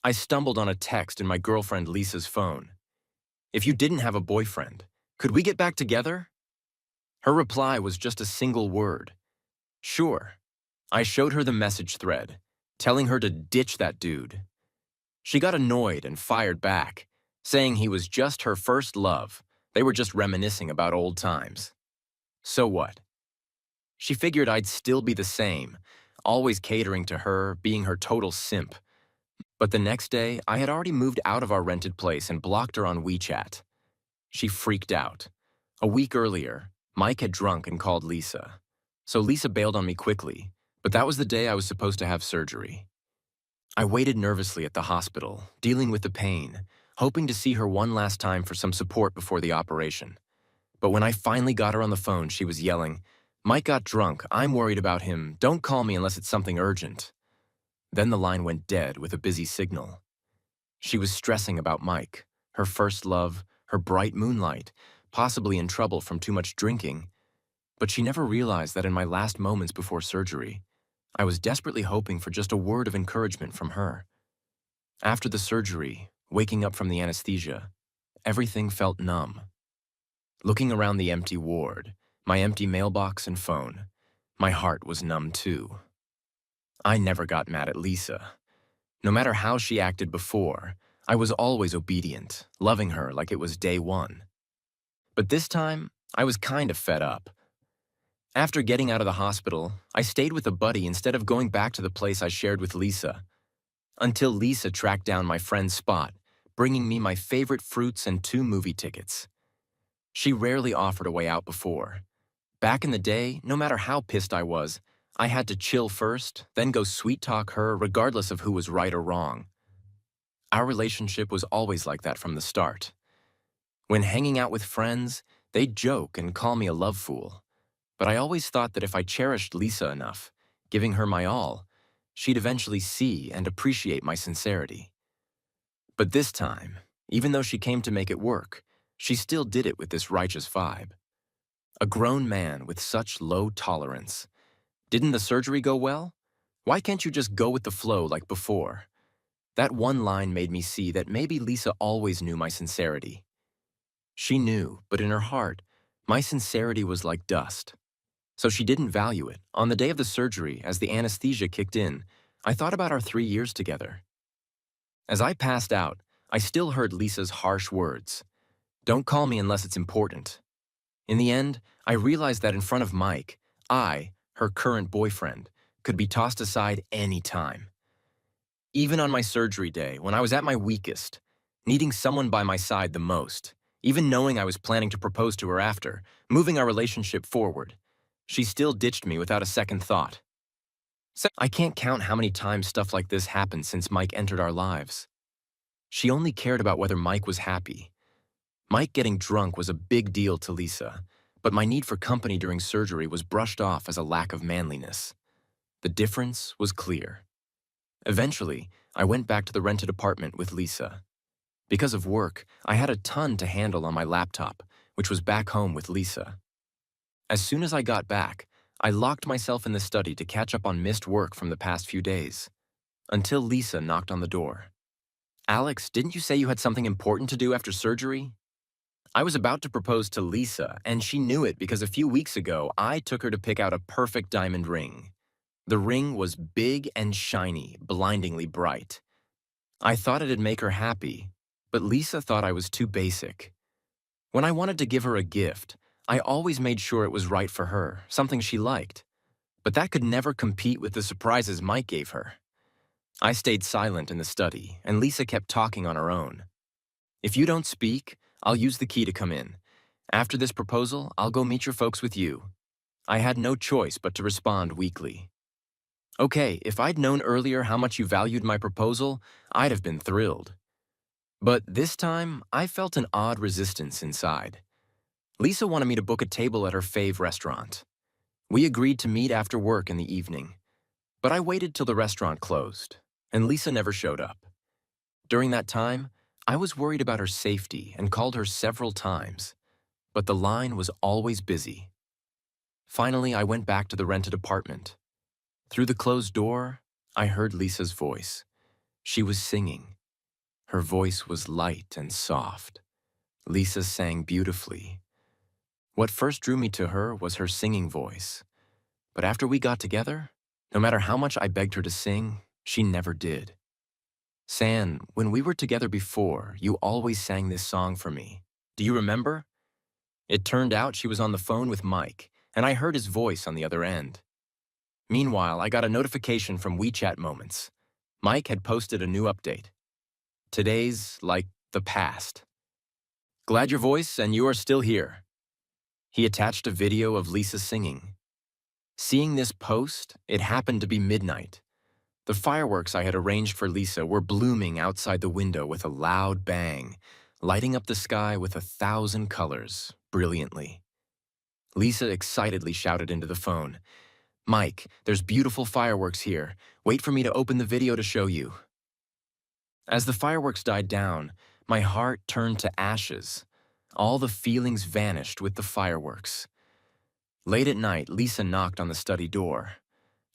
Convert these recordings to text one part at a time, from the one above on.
I stumbled on a text in my girlfriend Lisa's phone. "If you didn't have a boyfriend, could we get back together?" Her reply was just a single word: "Sure." I showed her the message thread, telling her to ditch that dude. She got annoyed and fired back, saying he was just her first love. They were just reminiscing about old times. So what? She figured I'd still be the same, always catering to her, being her total simp. But the next day, I had already moved out of our rented place and blocked her on WeChat. She freaked out. A week earlier, Mike had drunk and called Lisa. So Lisa bailed on me quickly, but that was the day I was supposed to have surgery. I waited nervously at the hospital, dealing with the pain, hoping to see her one last time for some support before the operation. But when I finally got her on the phone, she was yelling, "Mike got drunk, I'm worried about him, don't call me unless it's something urgent." Then the line went dead with a busy signal. She was stressing about Mike, her first love, her bright moonlight, possibly in trouble from too much drinking. But she never realized that in my last moments before surgery, I was desperately hoping for just a word of encouragement from her. After the surgery, waking up from the anesthesia, everything felt numb. Looking around the empty ward, my empty mailbox and phone, my heart was numb too. I never got mad at Lisa. No matter how she acted before, I was always obedient, loving her like it was day one. But this time, I was kind of fed up. After getting out of the hospital, I stayed with a buddy instead of going back to the place I shared with Lisa, until Lisa tracked down my friend's spot, bringing me my favorite fruits and 2 movie tickets. She rarely offered a way out before. Back in the day, no matter how pissed I was, I had to chill first, then go sweet-talk her regardless of who was right or wrong. Our relationship was always like that from the start. When hanging out with friends, they'd joke and call me a love fool. But I always thought that if I cherished Lisa enough, giving her my all, she'd eventually see and appreciate my sincerity. But this time, even though she came to make it work, she still did it with this righteous vibe. A grown man with such low tolerance. Didn't the surgery go well? Why can't you just go with the flow like before? That one line made me see that maybe Lisa always knew my sincerity. She knew, but in her heart, my sincerity was like dust. So she didn't value it. On the day of the surgery, as the anesthesia kicked in, I thought about our 3 years together. As I passed out, I still heard Lisa's harsh words. "Don't call me unless it's important." In the end, I realized that in front of Mike, I, her current boyfriend, could be tossed aside any time. Even on my surgery day, when I was at my weakest, needing someone by my side the most, even knowing I was planning to propose to her after, moving our relationship forward, she still ditched me without a second thought. I can't count how many times stuff like this happened since Mike entered our lives. She only cared about whether Mike was happy. Mike getting drunk was a big deal to Lisa, but my need for company during surgery was brushed off as a lack of manliness. The difference was clear. Eventually, I went back to the rented apartment with Lisa. Because of work, I had a ton to handle on my laptop, which was back home with Lisa. As soon as I got back, I locked myself in the study to catch up on missed work from the past few days, until Lisa knocked on the door. "Alex, didn't you say you had something important to do after surgery?" I was about to propose to Lisa, and she knew it because a few weeks ago, I took her to pick out a perfect diamond ring. The ring was big and shiny, blindingly bright. I thought it'd make her happy, but Lisa thought I was too basic. When I wanted to give her a gift, I always made sure it was right for her, something she liked. But that could never compete with the surprises Mike gave her. I stayed silent in the study, and Lisa kept talking on her own. "If you don't speak, I'll use the key to come in. After this proposal, I'll go meet your folks with you." I had no choice but to respond weakly. "Okay, if I'd known earlier how much you valued my proposal, I'd have been thrilled." But this time, I felt an odd resistance inside. Lisa wanted me to book a table at her fave restaurant. We agreed to meet after work in the evening. But I waited till the restaurant closed, and Lisa never showed up. During that time, I was worried about her safety and called her several times, but the line was always busy. Finally, I went back to the rented apartment. Through the closed door, I heard Lisa's voice. She was singing. Her voice was light and soft. Lisa sang beautifully. What first drew me to her was her singing voice. But after we got together, no matter how much I begged her to sing, she never did. San, when we were together before, you always sang this song for me. Do you remember? It turned out she was on the phone with Mike, and I heard his voice on the other end. Meanwhile, I got a notification from WeChat Moments. Mike had posted a new update. Today's like the past. Glad your voice and you are still here. He attached a video of Lisa singing. Seeing this post, it happened to be midnight. The fireworks I had arranged for Lisa were blooming outside the window with a loud bang, lighting up the sky with 1,000 colors, brilliantly. Lisa excitedly shouted into the phone, "Mike, there's beautiful fireworks here. Wait for me to open the video to show you." As the fireworks died down, my heart turned to ashes. All the feelings vanished with the fireworks. Late at night, Lisa knocked on the study door.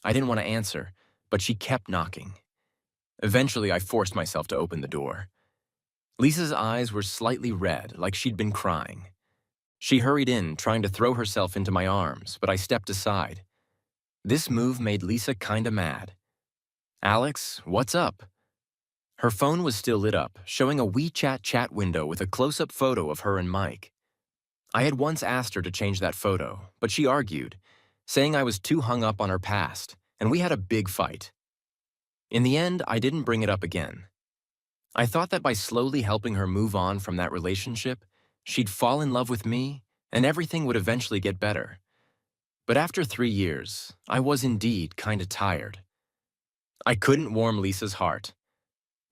I didn't want to answer, but she kept knocking. Eventually, I forced myself to open the door. Lisa's eyes were slightly red, like she'd been crying. She hurried in, trying to throw herself into my arms, but I stepped aside. This move made Lisa kinda mad. "Alex, what's up?" Her phone was still lit up, showing a WeChat chat window with a close-up photo of her and Mike. I had once asked her to change that photo, but she argued, saying I was too hung up on her past, and we had a big fight. In the end, I didn't bring it up again. I thought that by slowly helping her move on from that relationship, she'd fall in love with me, and everything would eventually get better. But after 3 years, I was indeed kinda tired. I couldn't warm Lisa's heart.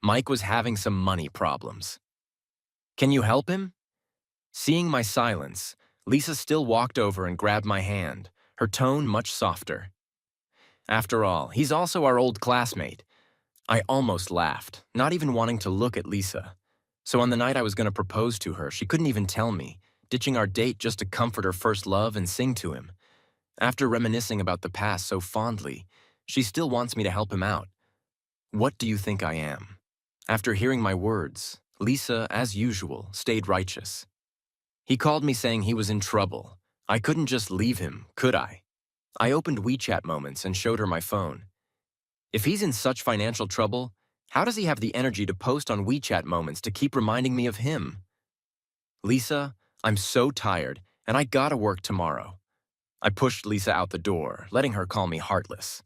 Mike was having some money problems. "Can you help him?" Seeing my silence, Lisa still walked over and grabbed my hand, her tone much softer. "After all, he's also our old classmate." I almost laughed, not even wanting to look at Lisa. So on the night I was going to propose to her, she couldn't even tell me, ditching our date just to comfort her first love and sing to him. After reminiscing about the past so fondly, she still wants me to help him out. What do you think I am? After hearing my words, Lisa, as usual, stayed righteous. He called me saying he was in trouble. I couldn't just leave him, could I? I opened WeChat Moments and showed her my phone. If he's in such financial trouble, how does he have the energy to post on WeChat Moments to keep reminding me of him? "Lisa, I'm so tired, and I gotta work tomorrow." I pushed Lisa out the door, letting her call me heartless.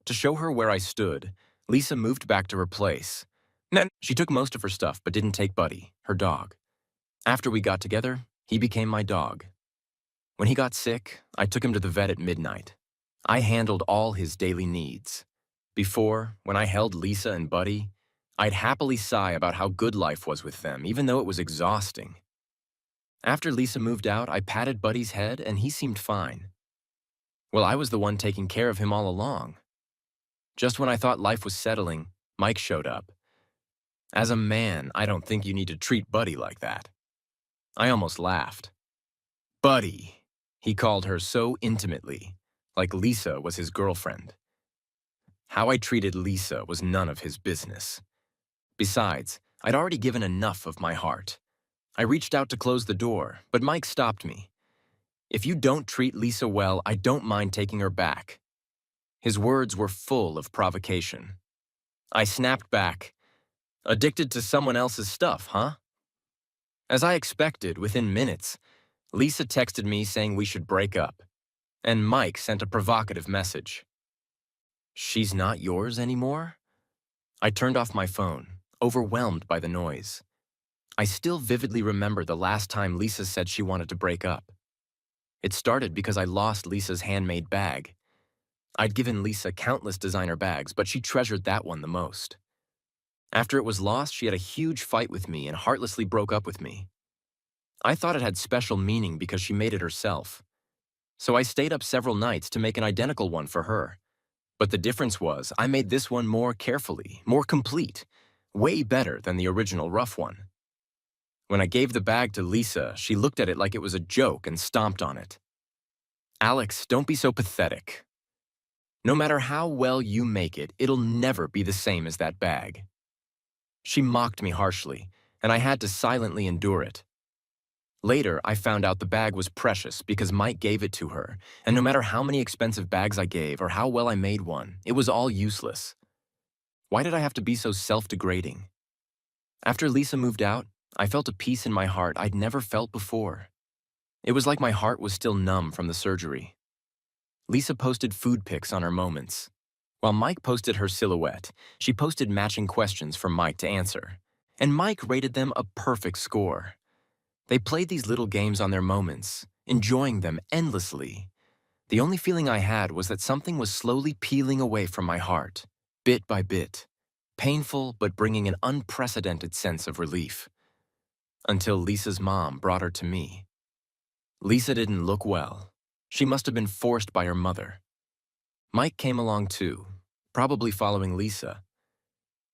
To show her where I stood, Lisa moved back to her place. She took most of her stuff but didn't take Buddy, her dog. After we got together, he became my dog. When he got sick, I took him to the vet at midnight. I handled all his daily needs. Before, when I held Lisa and Buddy, I'd happily sigh about how good life was with them, even though it was exhausting. After Lisa moved out, I patted Buddy's head and he seemed fine. Well, I was the one taking care of him all along. Just when I thought life was settling, Mike showed up. "As a man, I don't think you need to treat Buddy like that." I almost laughed. "Buddy," he called her so intimately, like Lisa was his girlfriend. How I treated Lisa was none of his business. Besides, I'd already given enough of my heart. I reached out to close the door, but Mike stopped me. "If you don't treat Lisa well, I don't mind taking her back." His words were full of provocation. I snapped back. "Addicted to someone else's stuff, huh?" As I expected, within minutes, Lisa texted me saying we should break up, and Mike sent a provocative message. "She's not yours anymore?" I turned off my phone, overwhelmed by the noise. I still vividly remember the last time Lisa said she wanted to break up. It started because I lost Lisa's handmade bag. I'd given Lisa countless designer bags, but she treasured that one the most. After it was lost, she had a huge fight with me and heartlessly broke up with me. I thought it had special meaning because she made it herself. So I stayed up several nights to make an identical one for her. But the difference was I made this one more carefully, more complete, way better than the original rough one. When I gave the bag to Lisa, she looked at it like it was a joke and stomped on it. "Alex, don't be so pathetic. No matter how well you make it, it'll never be the same as that bag." She mocked me harshly, and I had to silently endure it. Later, I found out the bag was precious because Mike gave it to her, and no matter how many expensive bags I gave or how well I made one, it was all useless. Why did I have to be so self-degrading? After Lisa moved out, I felt a peace in my heart I'd never felt before. It was like my heart was still numb from the surgery. Lisa posted food pics on her moments. While Mike posted her silhouette, she posted matching questions for Mike to answer. And Mike rated them a perfect score. They played these little games on their moments, enjoying them endlessly. The only feeling I had was that something was slowly peeling away from my heart, bit by bit. Painful, but bringing an unprecedented sense of relief. Until Lisa's mom brought her to me. Lisa didn't look well. She must have been forced by her mother. Mike came along too, probably following Lisa.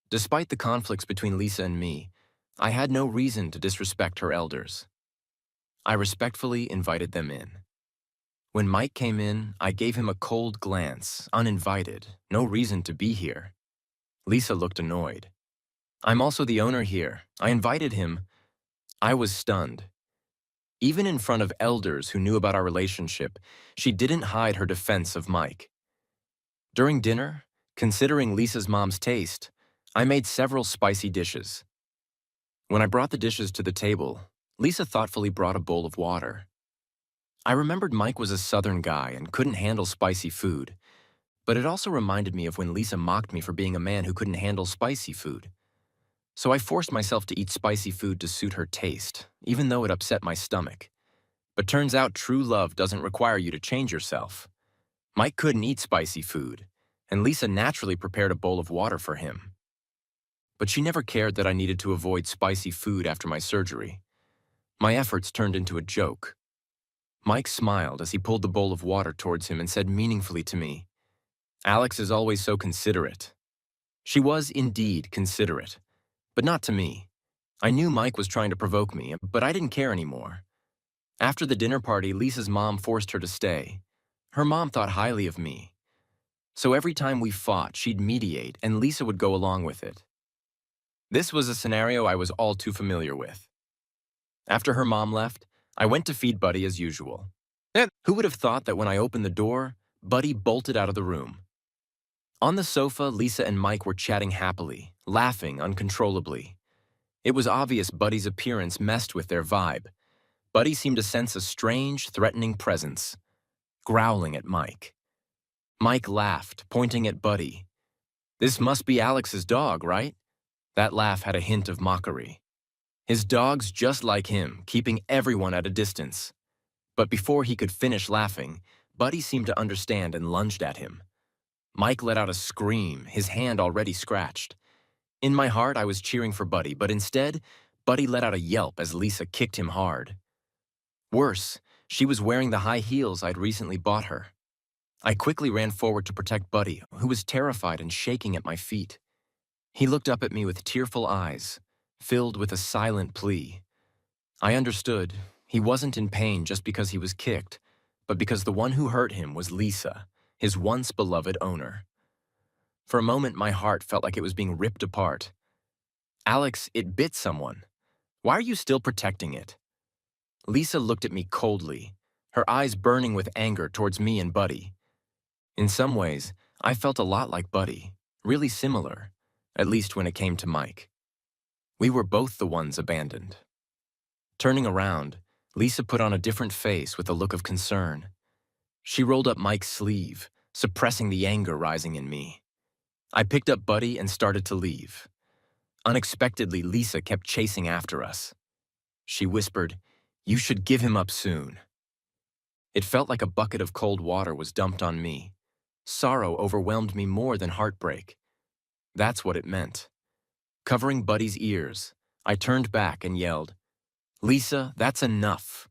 Despite the conflicts between Lisa and me, I had no reason to disrespect her elders. I respectfully invited them in. When Mike came in, I gave him a cold glance, uninvited, no reason to be here. Lisa looked annoyed. I'm also the owner here. I invited him. I was stunned. Even in front of elders who knew about our relationship, she didn't hide her defense of Mike. During dinner, considering Lisa's mom's taste, I made several spicy dishes. When I brought the dishes to the table, Lisa thoughtfully brought a bowl of water. I remembered Mike was a Southern guy and couldn't handle spicy food, but it also reminded me of when Lisa mocked me for being a man who couldn't handle spicy food. So I forced myself to eat spicy food to suit her taste, even though it upset my stomach. But turns out true love doesn't require you to change yourself. Mike couldn't eat spicy food, and Lisa naturally prepared a bowl of water for him. But she never cared that I needed to avoid spicy food after my surgery. My efforts turned into a joke. Mike smiled as he pulled the bowl of water towards him and said meaningfully to me, "Alex is always so considerate." She was indeed considerate, but not to me. I knew Mike was trying to provoke me, but I didn't care anymore. After the dinner party, Lisa's mom forced her to stay. Her mom thought highly of me. So every time we fought, she'd mediate, and Lisa would go along with it. This was a scenario I was all too familiar with. After her mom left, I went to feed Buddy as usual. And who would have thought that when I opened the door, Buddy bolted out of the room? On the sofa, Lisa and Mike were chatting happily, laughing uncontrollably. It was obvious Buddy's appearance messed with their vibe. Buddy seemed to sense a strange, threatening presence, growling at Mike. Mike laughed, pointing at Buddy. "This must be Alex's dog, right?" That laugh had a hint of mockery. His dog's just like him, keeping everyone at a distance. But before he could finish laughing, Buddy seemed to understand and lunged at him. Mike let out a scream, his hand already scratched. In my heart, I was cheering for Buddy, but instead, Buddy let out a yelp as Lisa kicked him hard. Worse, she was wearing the high heels I'd recently bought her. I quickly ran forward to protect Buddy, who was terrified and shaking at my feet. He looked up at me with tearful eyes, filled with a silent plea. I understood. He wasn't in pain just because he was kicked, but because the one who hurt him was Lisa, his once beloved owner. For a moment, my heart felt like it was being ripped apart. "Alex, it bit someone. Why are you still protecting it?" Lisa looked at me coldly, her eyes burning with anger towards me and Buddy. In some ways, I felt a lot like Buddy, really similar, at least when it came to Mike. We were both the ones abandoned. Turning around, Lisa put on a different face with a look of concern. She rolled up Mike's sleeve, suppressing the anger rising in me. I picked up Buddy and started to leave. Unexpectedly, Lisa kept chasing after us. She whispered, "You should give him up soon." It felt like a bucket of cold water was dumped on me. Sorrow overwhelmed me more than heartbreak. That's what it meant. Covering Buddy's ears, I turned back and yelled, "Lisa, that's enough."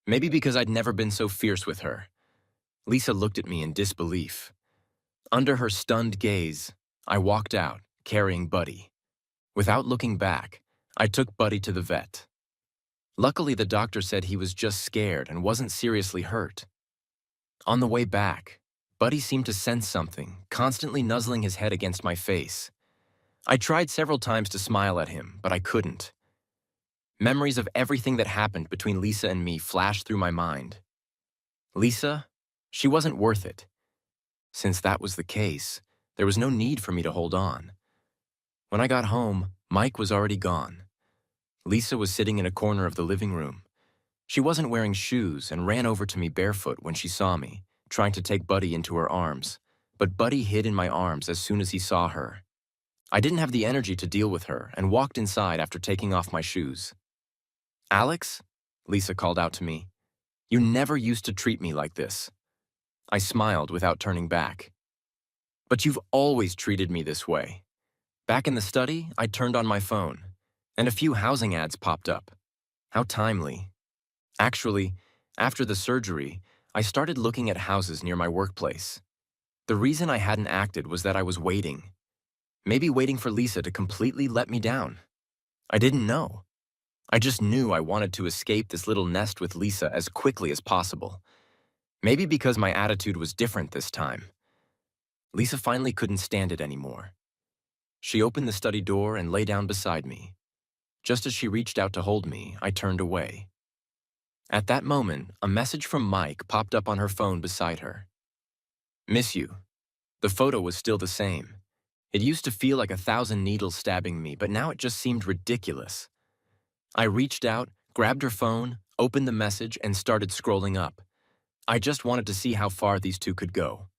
Maybe because I'd never been so fierce with her. Lisa looked at me in disbelief. Under her stunned gaze, I walked out, carrying Buddy. Without looking back, I took Buddy to the vet. Luckily, the doctor said he was just scared and wasn't seriously hurt. On the way back, Buddy seemed to sense something, constantly nuzzling his head against my face. I tried several times to smile at him, but I couldn't. Memories of everything that happened between Lisa and me flashed through my mind. Lisa, she wasn't worth it. Since that was the case, there was no need for me to hold on. When I got home, Mike was already gone. Lisa was sitting in a corner of the living room. She wasn't wearing shoes and ran over to me barefoot when she saw me, trying to take Buddy into her arms. But Buddy hid in my arms as soon as he saw her. I didn't have the energy to deal with her and walked inside after taking off my shoes. "Alex?" Lisa called out to me. "You never used to treat me like this." I smiled without turning back. "But you've always treated me this way." Back in the study, I turned on my phone, and a few housing ads popped up. How timely. Actually, after the surgery, I started looking at houses near my workplace. The reason I hadn't acted was that I was waiting. Maybe waiting for Lisa to completely let me down. I didn't know. I just knew I wanted to escape this little nest with Lisa as quickly as possible. Maybe because my attitude was different this time. Lisa finally couldn't stand it anymore. She opened the study door and lay down beside me. Just as she reached out to hold me, I turned away. At that moment, a message from Mike popped up on her phone beside her. "Miss you." The photo was still the same. It used to feel like 1,000 needles stabbing me, but now it just seemed ridiculous. I reached out, grabbed her phone, opened the message, and started scrolling up. I just wanted to see how far these two could go.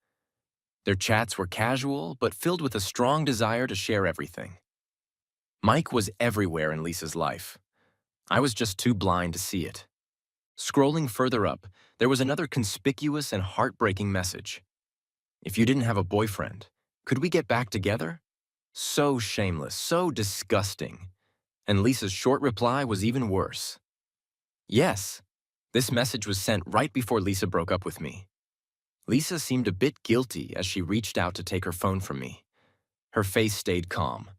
Their chats were casual, but filled with a strong desire to share everything. Mike was everywhere in Lisa's life. I was just too blind to see it. Scrolling further up, there was another conspicuous and heartbreaking message. "If you didn't have a boyfriend, could we get back together?" So shameless, so disgusting. And Lisa's short reply was even worse. Yes. This message was sent right before Lisa broke up with me. Lisa seemed a bit guilty as she reached out to take her phone from me. Her face stayed calm.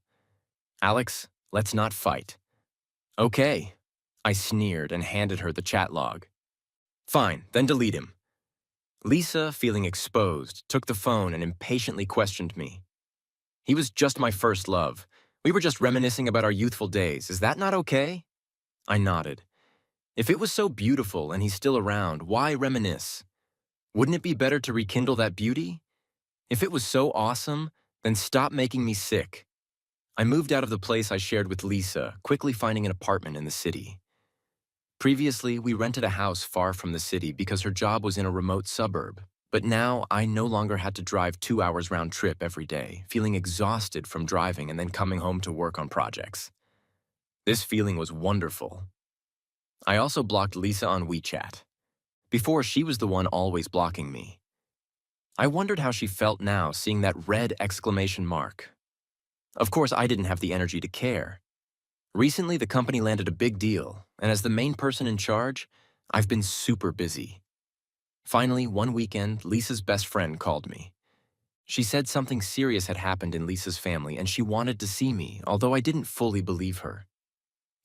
"Alex, let's not fight." "Okay." I sneered and handed her the chat log. "Fine, then delete him." Lisa, feeling exposed, took the phone and impatiently questioned me. "He was just my first love. We were just reminiscing about our youthful days. Is that not okay?" I nodded. If it was so beautiful and he's still around, why reminisce? Wouldn't it be better to rekindle that beauty? If it was so awesome, then stop making me sick. I moved out of the place I shared with Lisa, quickly finding an apartment in the city. Previously, we rented a house far from the city because her job was in a remote suburb. But now, I no longer had to drive 2 hours round trip every day, feeling exhausted from driving and then coming home to work on projects. This feeling was wonderful. I also blocked Lisa on WeChat. Before, she was the one always blocking me. I wondered how she felt now seeing that red exclamation mark. Of course, I didn't have the energy to care. Recently, the company landed a big deal, and as the main person in charge, I've been super busy. Finally, one weekend, Lisa's best friend called me. She said something serious had happened in Lisa's family and she wanted to see me, although I didn't fully believe her.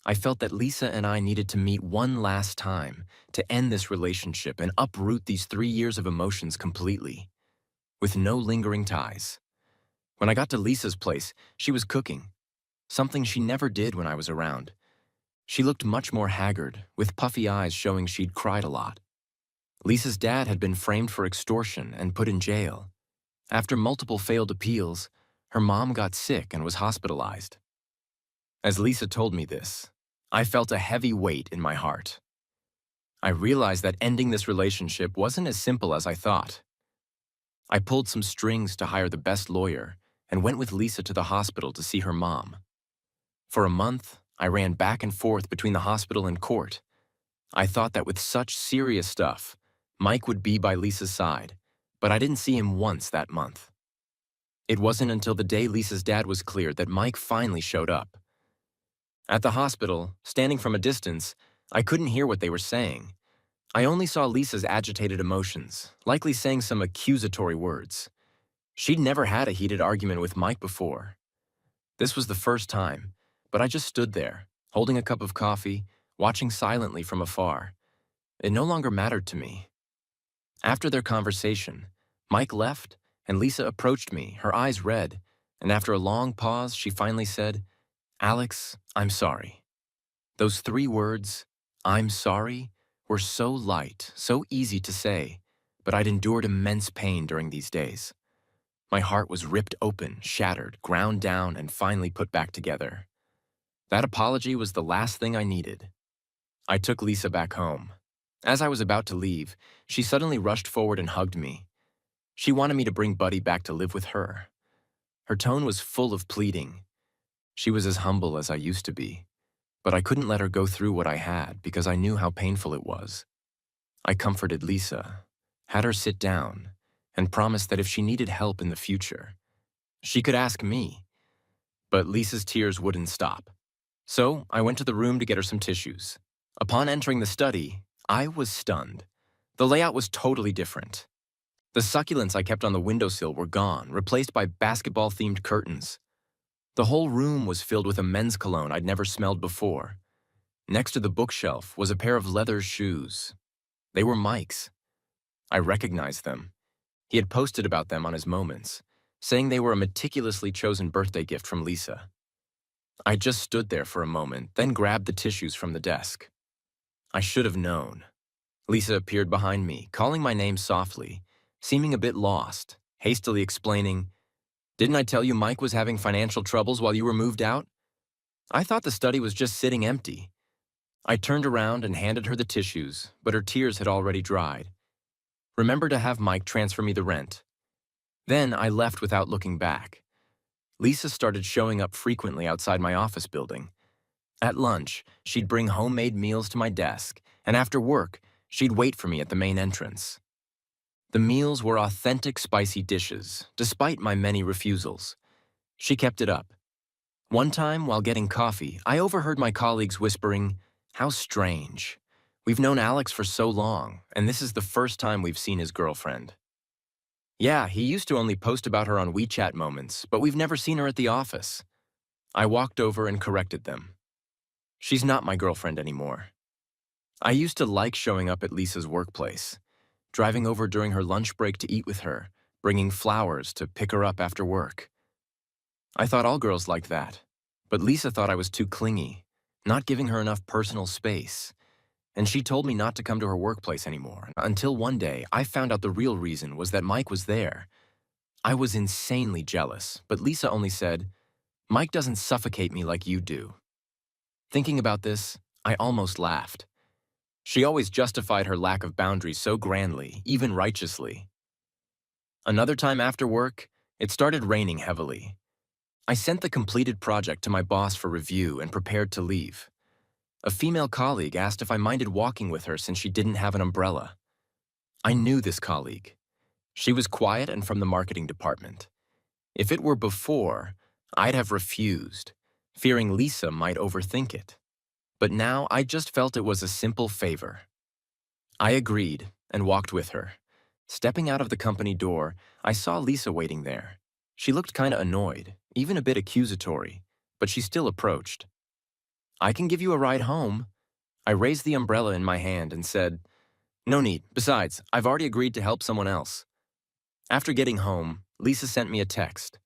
I felt that Lisa and I needed to meet one last time to end this relationship and uproot these 3 years of emotions completely, with no lingering ties. When I got to Lisa's place, she was cooking, something she never did when I was around. She looked much more haggard, with puffy eyes showing she'd cried a lot. Lisa's dad had been framed for extortion and put in jail. After multiple failed appeals, her mom got sick and was hospitalized. As Lisa told me this, I felt a heavy weight in my heart. I realized that ending this relationship wasn't as simple as I thought. I pulled some strings to hire the best lawyer and went with Lisa to the hospital to see her mom. For a month, I ran back and forth between the hospital and court. I thought that with such serious stuff, Mike would be by Lisa's side, but I didn't see him once that month. It wasn't until the day Lisa's dad was cleared that Mike finally showed up. At the hospital, standing from a distance, I couldn't hear what they were saying. I only saw Lisa's agitated emotions, likely saying some accusatory words. She'd never had a heated argument with Mike before. This was the first time, but I just stood there, holding a cup of coffee, watching silently from afar. It no longer mattered to me. After their conversation, Mike left, and Lisa approached me, her eyes red, And after a long pause, she finally said, "Alex, I'm sorry." Those 3 words, "I'm sorry," were so light, so easy to say, but I'd endured immense pain during these days. My heart was ripped open, shattered, ground down, and finally put back together. That apology was the last thing I needed. I took Lisa back home. As I was about to leave, she suddenly rushed forward and hugged me. She wanted me to bring Buddy back to live with her. Her tone was full of pleading. She was as humble as I used to be, but I couldn't let her go through what I had because I knew how painful it was. I comforted Lisa, had her sit down, and promised that if she needed help in the future, she could ask me. But Lisa's tears wouldn't stop. So I went to the room to get her some tissues. Upon entering the study, I was stunned. The layout was totally different. The succulents I kept on the windowsill were gone, replaced by basketball-themed curtains. The whole room was filled with a men's cologne I'd never smelled before. Next to the bookshelf was a pair of leather shoes. They were Mike's. I recognized them. He had posted about them on his Moments, saying they were a meticulously chosen birthday gift from Lisa. I just stood there for a moment, then grabbed the tissues from the desk. I should have known. Lisa appeared behind me, calling my name softly, seeming a bit lost, hastily explaining, "Didn't I tell you Mike was having financial troubles while you were moved out? I thought the study was just sitting empty." I turned around and handed her the tissues, but her tears had already dried. "Remember to have Mike transfer me the rent." Then I left without looking back. Lisa started showing up frequently outside my office building. At lunch, she'd bring homemade meals to my desk, and after work, she'd wait for me at the main entrance. The meals were authentic spicy dishes, despite my many refusals. She kept it up. One time, while getting coffee, I overheard my colleagues whispering, "How strange. We've known Alex for so long, and this is the first time we've seen his girlfriend." "Yeah, he used to only post about her on WeChat Moments, but we've never seen her at the office." I walked over and corrected them. "She's not my girlfriend anymore." I used to like showing up at Lisa's workplace, driving over during her lunch break to eat with her, bringing flowers to pick her up after work. I thought all girls liked that, but Lisa thought I was too clingy, not giving her enough personal space, and she told me not to come to her workplace anymore, until one day I found out the real reason was that Mike was there. I was insanely jealous, but Lisa only said, "Mike doesn't suffocate me like you do." Thinking about this, I almost laughed. She always justified her lack of boundaries so grandly, even righteously. Another time after work, it started raining heavily. I sent the completed project to my boss for review and prepared to leave. A female colleague asked if I minded walking with her since she didn't have an umbrella. I knew this colleague. She was quiet and from the marketing department. If it were before, I'd have refused, fearing Lisa might overthink it. But now I just felt it was a simple favor. I agreed and walked with her. Stepping out of the company door, I saw Lisa waiting there. She looked kinda annoyed, even a bit accusatory, but she still approached. "I can give you a ride home." I raised the umbrella in my hand and said, "No need. Besides, I've already agreed to help someone else." After getting home, Lisa sent me a text.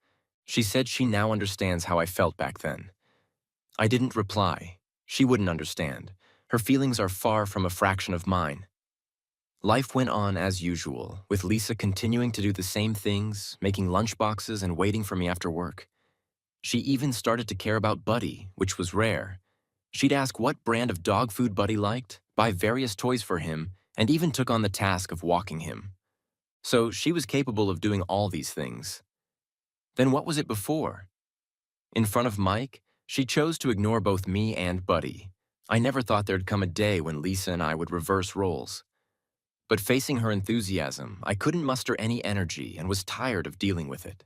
She said she now understands how I felt back then. I didn't reply. She wouldn't understand. Her feelings are far from a fraction of mine. Life went on as usual, with Lisa continuing to do the same things, making lunchboxes and waiting for me after work. She even started to care about Buddy, which was rare. She'd ask what brand of dog food Buddy liked, buy various toys for him, and even took on the task of walking him. So she was capable of doing all these things. Then what was it before? In front of Mike, she chose to ignore both me and Buddy. I never thought there'd come a day when Lisa and I would reverse roles. But facing her enthusiasm, I couldn't muster any energy and was tired of dealing with it.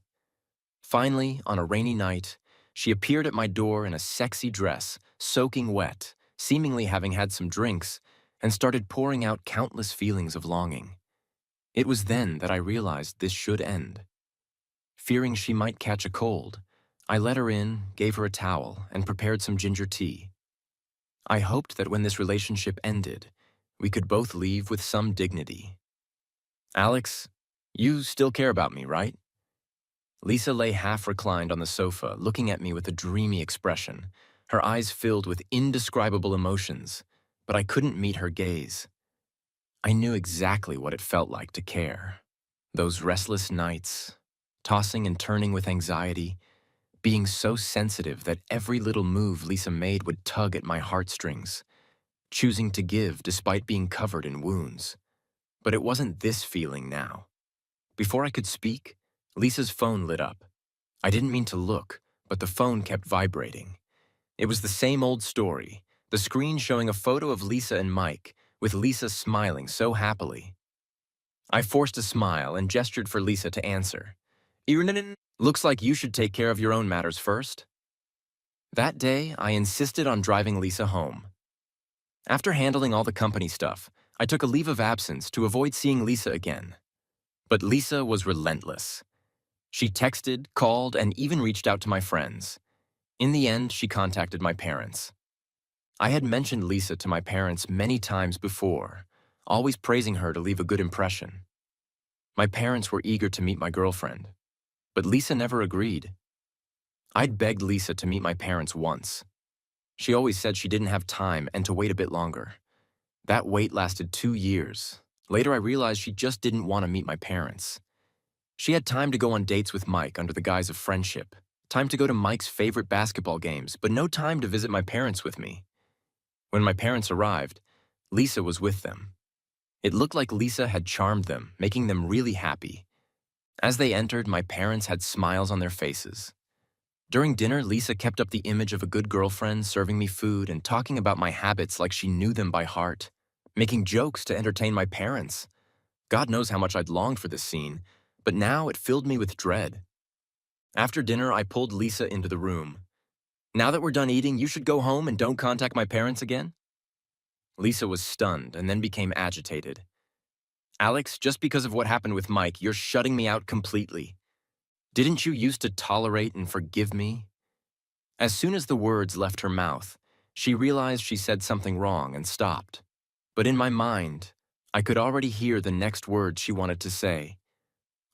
Finally, on a rainy night, she appeared at my door in a sexy dress, soaking wet, seemingly having had some drinks, and started pouring out countless feelings of longing. It was then that I realized this should end. Fearing she might catch a cold, I let her in, gave her a towel, and prepared some ginger tea. I hoped that when this relationship ended, we could both leave with some dignity. "Alex, you still care about me, right?" Lisa lay half reclined on the sofa, looking at me with a dreamy expression, her eyes filled with indescribable emotions, but I couldn't meet her gaze. I knew exactly what it felt like to care. Those restless nights, tossing and turning with anxiety, being so sensitive that every little move Lisa made would tug at my heartstrings, choosing to give despite being covered in wounds. But it wasn't this feeling now. Before I could speak, Lisa's phone lit up. I didn't mean to look, but the phone kept vibrating. It was the same old story, the screen showing a photo of Lisa and Mike, with Lisa smiling so happily. I forced a smile and gestured for Lisa to answer. "Irinen, looks like you should take care of your own matters first." That day, I insisted on driving Lisa home. After handling all the company stuff, I took a leave of absence to avoid seeing Lisa again. But Lisa was relentless. She texted, called, and even reached out to my friends. In the end, she contacted my parents. I had mentioned Lisa to my parents many times before, always praising her to leave a good impression. My parents were eager to meet my girlfriend, but Lisa never agreed. I'd begged Lisa to meet my parents once. She always said she didn't have time and to wait a bit longer. That wait lasted 2 years. Later, I realized she just didn't want to meet my parents. She had time to go on dates with Mike under the guise of friendship, time to go to Mike's favorite basketball games, but no time to visit my parents with me. When my parents arrived, Lisa was with them. It looked like Lisa had charmed them, making them really happy. As they entered, my parents had smiles on their faces. During dinner, Lisa kept up the image of a good girlfriend, serving me food and talking about my habits like she knew them by heart, making jokes to entertain my parents. God knows how much I'd longed for this scene, but now it filled me with dread. After dinner, I pulled Lisa into the room. "Now that we're done eating, you should go home and don't contact my parents again?" Lisa was stunned and then became agitated. "Alex, just because of what happened with Mike, you're shutting me out completely. Didn't you used to tolerate and forgive me?" As soon as the words left her mouth, she realized she said something wrong and stopped. But in my mind, I could already hear the next words she wanted to say.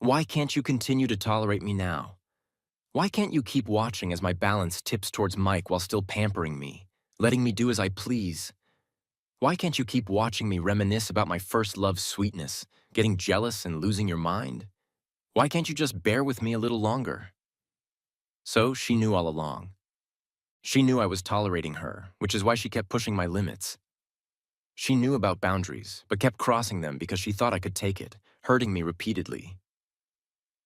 "Why can't you continue to tolerate me now? Why can't you keep watching as my balance tips towards Mike while still pampering me, letting me do as I please? Why can't you keep watching me reminisce about my first love's sweetness, getting jealous and losing your mind? Why can't you just bear with me a little longer?" So she knew all along. She knew I was tolerating her, which is why she kept pushing my limits. She knew about boundaries, but kept crossing them because she thought I could take it, hurting me repeatedly.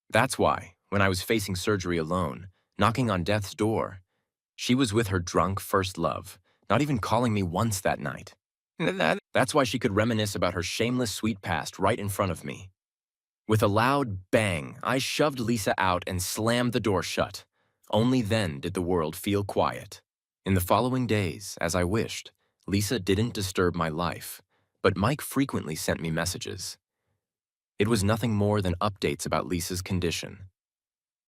That's why, when I was facing surgery alone, knocking on death's door, she was with her drunk first love, not even calling me once that night. That's why she could reminisce about her shameless sweet past right in front of me. With a loud bang, I shoved Lisa out and slammed the door shut. Only then did the world feel quiet. In the following days, as I wished, Lisa didn't disturb my life, but Mike frequently sent me messages. It was nothing more than updates about Lisa's condition.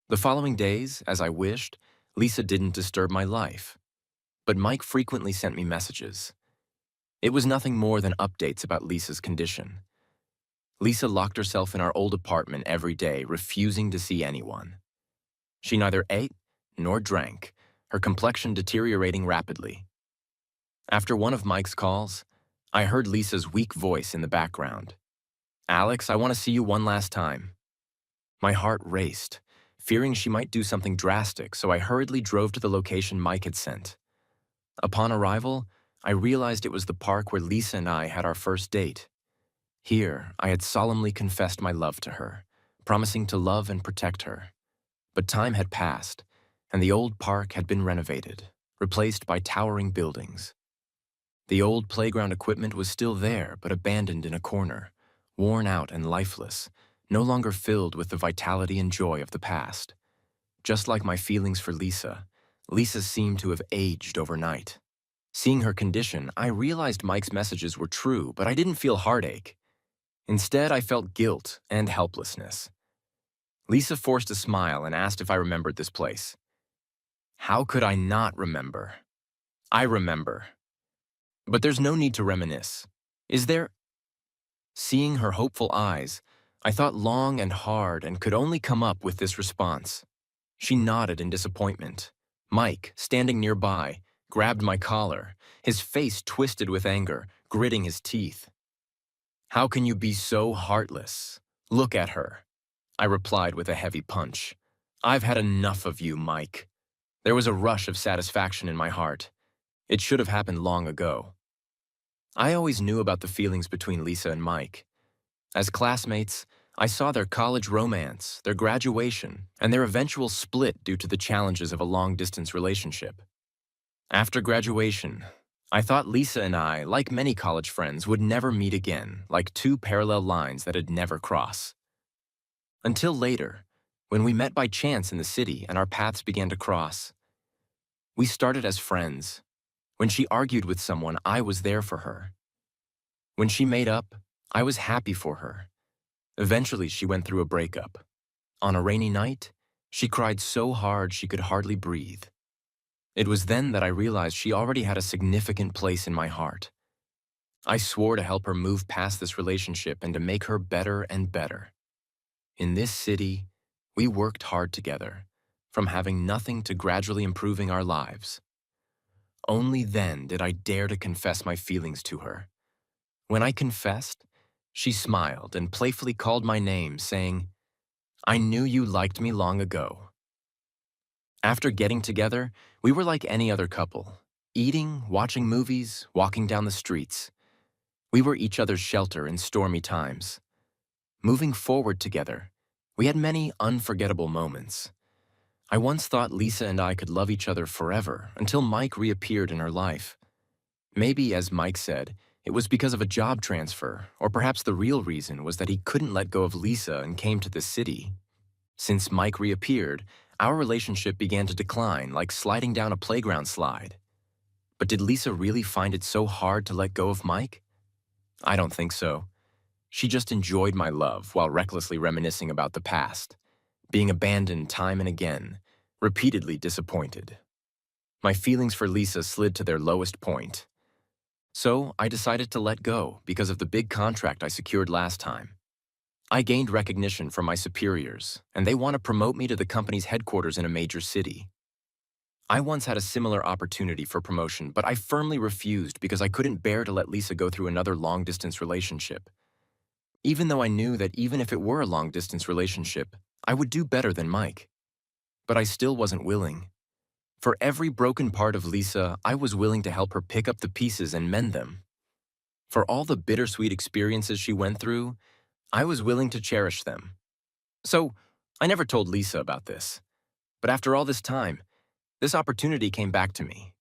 The following days, as I wished, Lisa didn't disturb my life, but Mike frequently sent me messages. It was nothing more than updates about Lisa's condition. Lisa locked herself in our old apartment every day, refusing to see anyone. She neither ate nor drank, her complexion deteriorating rapidly. After one of Mike's calls, I heard Lisa's weak voice in the background. "Alex, I want to see you one last time." My heart raced, fearing she might do something drastic, so I hurriedly drove to the location Mike had sent. Upon arrival, I realized it was the park where Lisa and I had our first date. Here, I had solemnly confessed my love to her, promising to love and protect her. But time had passed, and the old park had been renovated, replaced by towering buildings. The old playground equipment was still there, but abandoned in a corner, worn out and lifeless, no longer filled with the vitality and joy of the past. Just like my feelings for Lisa, Lisa seemed to have aged overnight. Seeing her condition, I realized Mike's messages were true, but I didn't feel heartache. Instead, I felt guilt and helplessness. Lisa forced a smile and asked if I remembered this place. How could I not remember? I remember. But there's no need to reminisce. Is there? Seeing her hopeful eyes, I thought long and hard and could only come up with this response. She nodded in disappointment. Mike, standing nearby, grabbed my collar, his face twisted with anger, gritting his teeth. "How can you be so heartless? Look at her," I replied with a heavy punch. "I've had enough of you, Mike." There was a rush of satisfaction in my heart. It should have happened long ago. I always knew about the feelings between Lisa and Mike. As classmates, I saw their college romance, their graduation, and their eventual split due to the challenges of a long-distance relationship. After graduation, I thought Lisa and I, like many college friends, would never meet again, like two parallel lines that had never crossed. Until later, when we met by chance in the city and our paths began to cross. We started as friends. When she argued with someone, I was there for her. When she made up, I was happy for her. Eventually, she went through a breakup. On a rainy night, she cried so hard she could hardly breathe. It was then that I realized she already had a significant place in my heart. I swore to help her move past this relationship and to make her better and better. In this city, we worked hard together, from having nothing to gradually improving our lives. Only then did I dare to confess my feelings to her. When I confessed, she smiled and playfully called my name, saying, "I knew you liked me long ago." After getting together, we were like any other couple, eating, watching movies, walking down the streets. We were each other's shelter in stormy times. Moving forward together, we had many unforgettable moments. I once thought Lisa and I could love each other forever until Mike reappeared in her life. Maybe, as Mike said, it was because of a job transfer, or perhaps the real reason was that he couldn't let go of Lisa and came to this city. Since Mike reappeared, our relationship began to decline like sliding down a playground slide. But did Lisa really find it so hard to let go of Mike? I don't think so. She just enjoyed my love while recklessly reminiscing about the past, being abandoned time and again, repeatedly disappointed. My feelings for Lisa slid to their lowest point. So I decided to let go because of the big contract I secured last time. I gained recognition from my superiors, and they want to promote me to the company's headquarters in a major city. I once had a similar opportunity for promotion, but I firmly refused because I couldn't bear to let Lisa go through another long-distance relationship. Even though I knew that even if it were a long-distance relationship, I would do better than Mike. But I still wasn't willing. For every broken part of Lisa, I was willing to help her pick up the pieces and mend them. For all the bittersweet experiences she went through, I was willing to cherish them. So, I never told Lisa about this. But after all this time, this opportunity came back to me,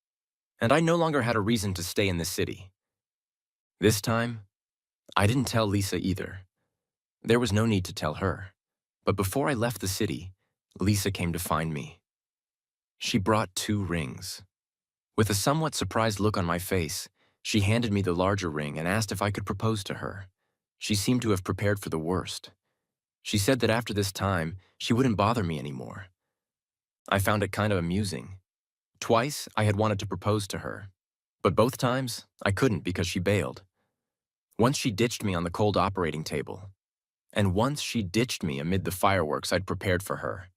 and I no longer had a reason to stay in this city. This time, I didn't tell Lisa either. There was no need to tell her. But before I left the city, Lisa came to find me. She brought 2 rings. With a somewhat surprised look on my face, she handed me the larger ring and asked if I could propose to her. She seemed to have prepared for the worst. She said that after this time, she wouldn't bother me anymore. I found it kind of amusing. Twice, I had wanted to propose to her, but both times, I couldn't because she bailed. Once she ditched me on the cold operating table, and once she ditched me amid the fireworks I'd prepared for her.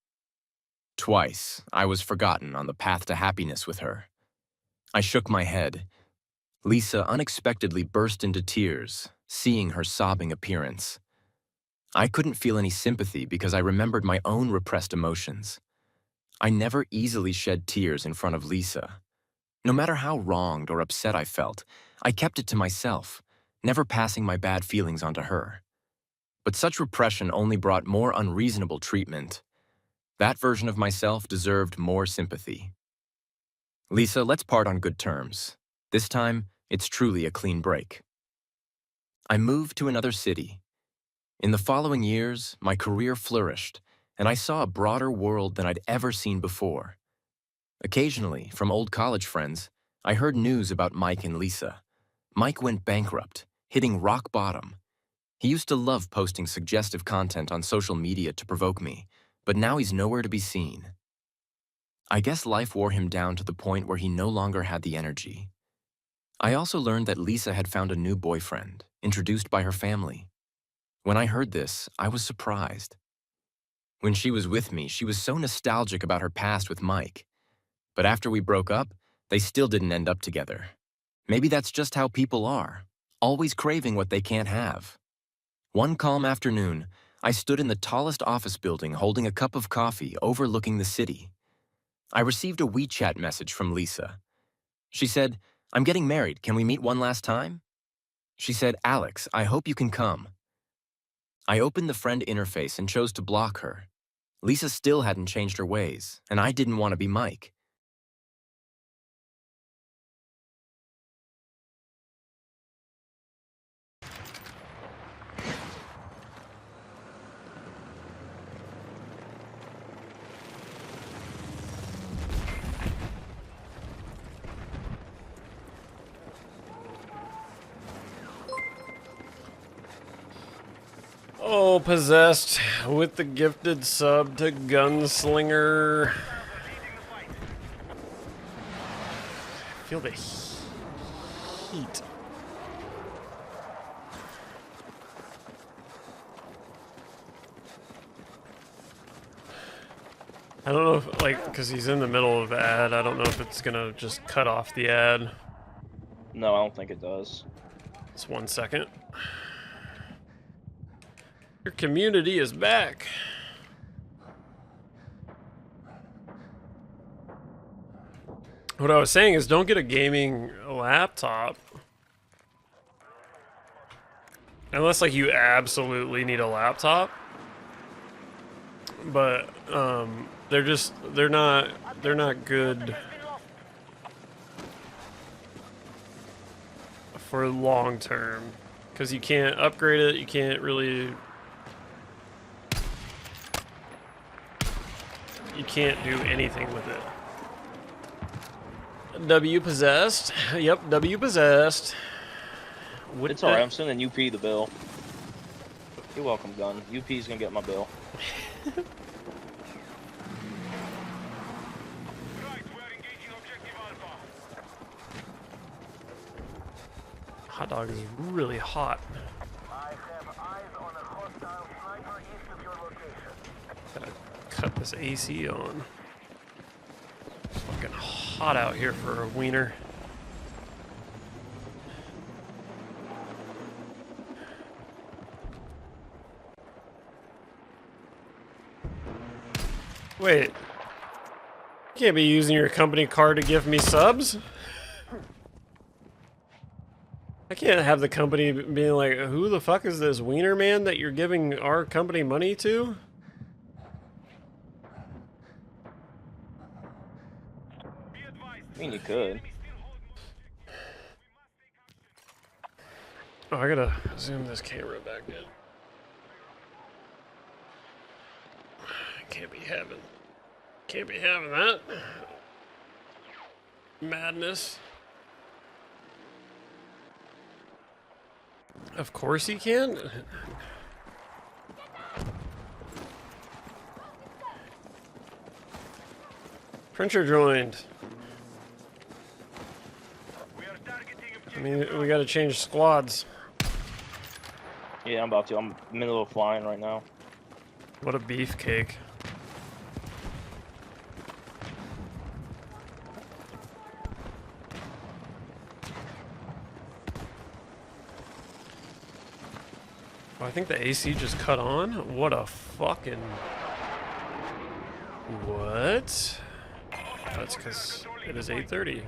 Twice, I was forgotten on the path to happiness with her. I shook my head. Lisa unexpectedly burst into tears, seeing her sobbing appearance. I couldn't feel any sympathy because I remembered my own repressed emotions. I never easily shed tears in front of Lisa. No matter how wronged or upset I felt, I kept it to myself, never passing my bad feelings onto her. But such repression only brought more unreasonable treatment. That version of myself deserved more sympathy. Lisa, let's part on good terms. This time, it's truly a clean break. I moved to another city. In the following years, my career flourished, and I saw a broader world than I'd ever seen before. Occasionally, from old college friends, I heard news about Mike and Lisa. Mike went bankrupt, hitting rock bottom. He used to love posting suggestive content on social media to provoke me, but now he's nowhere to be seen. I guess life wore him down to the point where he no longer had the energy. I also learned that Lisa had found a new boyfriend, introduced by her family. When I heard this, I was surprised. When she was with me, she was so nostalgic about her past with Mike. But after we broke up, they still didn't end up together. Maybe that's just how people are, always craving what they can't have. One calm afternoon, I stood in the tallest office building holding a cup of coffee overlooking the city. I received a WeChat message from Lisa. She said, "I'm getting married. Can we meet one last time?" She said, "Alex, I hope you can come." I opened the friend interface and chose to block her. Lisa still hadn't changed her ways, and I didn't want to be Mike. Oh, possessed with the gifted sub to Gunslinger. Feel the heat. I don't know if, like, because he's in the middle of the ad, I don't know if it's gonna just cut off the ad. No, I don't think it does. It's 1 second. Your community is back. What I was saying is don't get a gaming laptop. Unless, like, you absolutely need a laptop. But, they're not good for long term. Because you can't upgrade it, you can't really... You can't do anything with it. W possessed. Yep, W possessed. It's alright, I'm sending UP the bill. You're welcome, Gun. UP's gonna get my bill. Hot dog is really hot. Gotta cut this AC on. It's fucking hot out here for a wiener. Wait. You can't be using your company card to give me subs? I can't have the company being like, who the fuck is this wiener man that you're giving our company money to? I mean, you could. Oh, I gotta zoom this camera back in. Can't be having that. Madness. Of course he can. Printer joined. I mean, we gotta change squads. Yeah, I'm about to. I'm in the middle of flying right now. What a beefcake. Oh, I think the AC just cut on? What a fucking... What? That's because it is 8:30.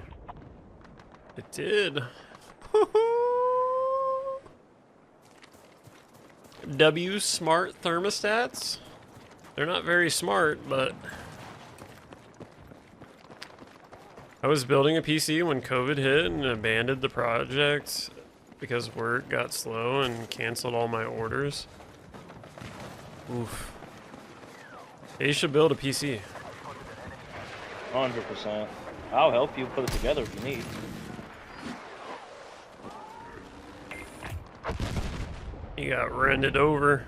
It did. W smart thermostats? They're not very smart, but... I was building a PC when COVID hit and abandoned the project because work got slow and canceled all my orders. Oof. Yeah, you should build a PC. 100%. I'll help you put it together if you need. You got rented over.